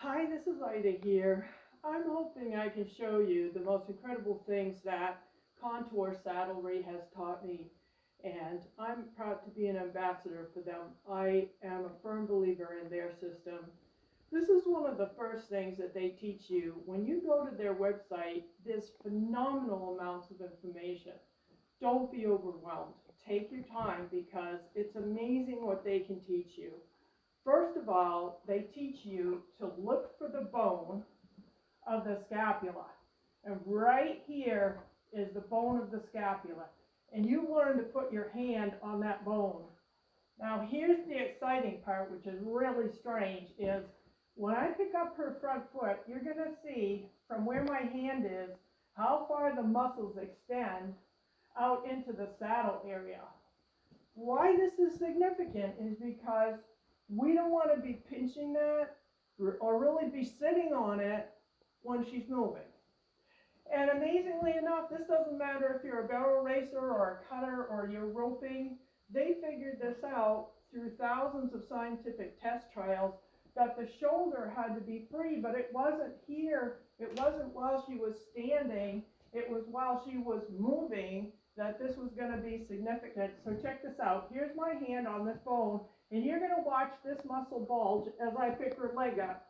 Hi, this is Ida here. I'm hoping I can show you the most incredible things that Contour Saddlery has taught me, and I'm proud to be an ambassador for them. I am a firm believer in their system. This is one of the first things that they teach you. When you go to their website, there's phenomenal amounts of information. Don't be overwhelmed. Take your time because it's amazing what they can teach you. First of all, they teach you to look for the bone of the scapula. And right here is the bone of the scapula. And you learn to put your hand on that bone. Now here's the exciting part, which is really strange, is when I pick up her front foot, you're going to see from where my hand is how far the muscles extend out into the saddle area. Why this is significant is because we don't want to be pinching that or really be sitting on it when she's moving. And amazingly enough, this doesn't matter if you're a barrel racer or a cutter or you're roping. They figured this out through thousands of scientific test trials that the shoulder had to be free, but it wasn't here. It wasn't while she was standing. It was while she was moving that this was going to be significant. So check this out. Here's my hand on this bone, and you're going to watch this muscle bulge as I pick her leg up.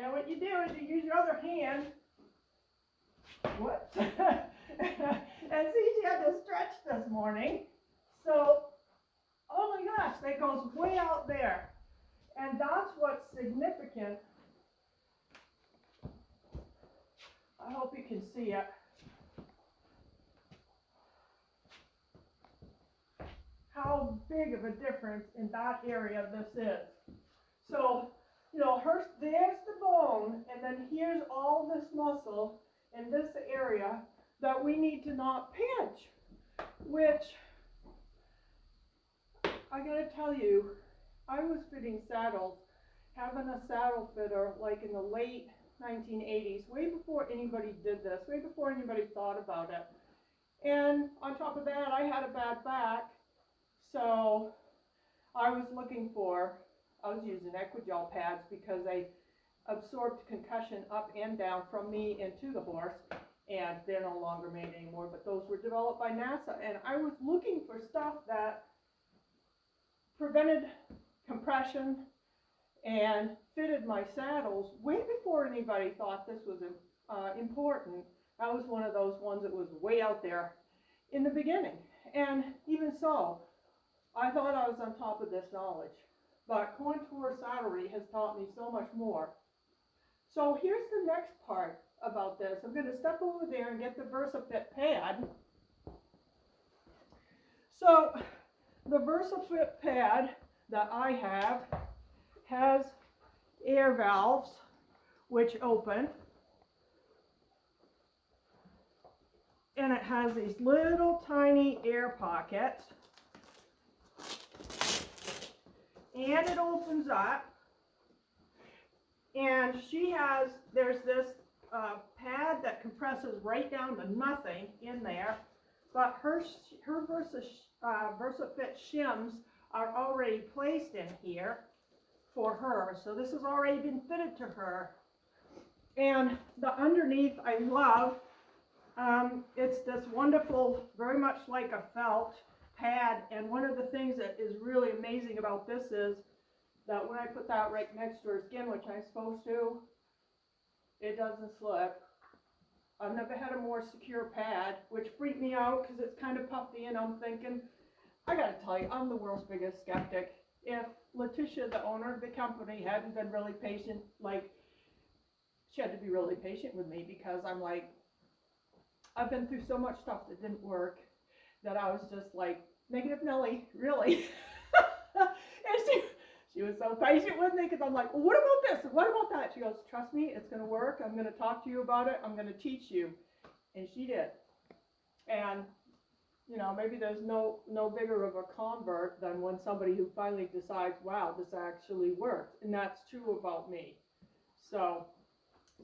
And what you do is you use your other hand. Whoops. And see, she had to stretch this morning. So, oh my gosh, that goes way out there. And that's what's significant. I hope you can see it. How big of a difference in that area this is. So, there's the bone, and then here's all this muscle in this area that we need to not pinch, which I gotta tell you, I was fitting saddles, having a saddle fitter like in the late 1980s, way before anybody did this, way before anybody thought about it. And on top of that, I had a bad back. So I was using Equigel pads because they absorbed concussion up and down from me into the horse, and they're no longer made anymore, but those were developed by NASA. And I was looking for stuff that prevented compression and fitted my saddles way before anybody thought this was important. I was one of those ones that was way out there in the beginning. And even so, I thought I was on top of this knowledge, but Contour Saddlery has taught me so much more. So here's the next part about this. I'm going to step over there and get the VersaFit pad. So the VersaFit pad that I have has air valves which open, and it has these little tiny air pockets. And it opens up, and there's this pad that compresses right down to nothing in there, but her VersaFit shims are already placed in here for her, so this has already been fitted to her. And the underneath I love, it's this wonderful, very much like a felt pad, and one of the things that is really amazing about this is that when I put that right next to her skin, which I'm supposed to, it doesn't slip. I've never had a more secure pad, which freaked me out because it's kind of puffy, and I'm thinking, I gotta tell you, I'm the world's biggest skeptic. If Letitia, the owner of the company, hadn't been really patient, she had to be really patient with me, because I'm like, I've been through so much stuff that didn't work, that I was just like, negative Nelly, really? And she was so patient with me, because I'm like, well, what about this? And what about that? She goes, trust me, it's going to work. I'm going to talk to you about it. I'm going to teach you. And she did. And, maybe there's no bigger of a convert than when somebody who finally decides, wow, this actually works. And that's true about me. So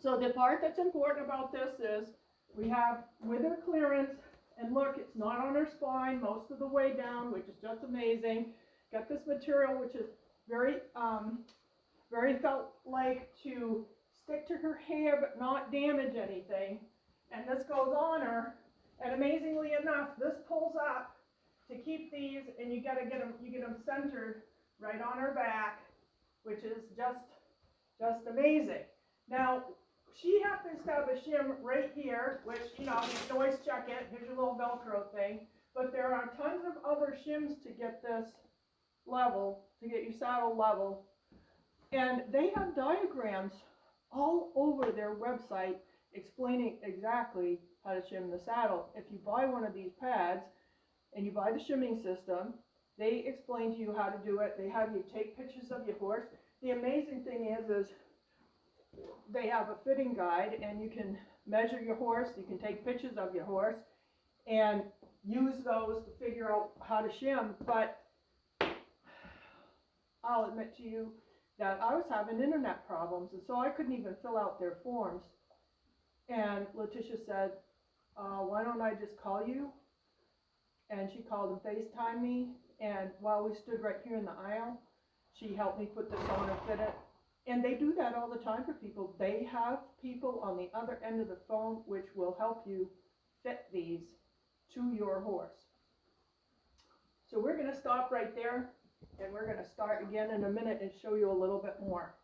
the part that's important about this is we have wither clearance. And look, it's not on her spine most of the way down, which is just amazing. Got this material, which is very very felt-like to stick to her hair but not damage anything. And this goes on her, and amazingly enough, this pulls up to keep these, and you get them centered right on her back, which is just amazing. Now, she happens to have a shim right here, which, you know, you can always check it. Here's your little Velcro thing. But there are tons of other shims to get this level, to get your saddle level. And they have diagrams all over their website explaining exactly how to shim the saddle. If you buy one of these pads and you buy the shimming system, they explain to you how to do it. They have you take pictures of your horse. The amazing thing is they have a fitting guide, and you can measure your horse, you can take pictures of your horse, and use those to figure out how to shim. But I'll admit to you that I was having internet problems, and so I couldn't even fill out their forms. And Letitia said, why don't I just call you? And she called and FaceTimed me, and while we stood right here in the aisle, she helped me put this on and fit it. And they do that all the time for people. They have people on the other end of the phone which will help you fit these to your horse. So we're going to stop right there, and we're going to start again in a minute and show you a little bit more.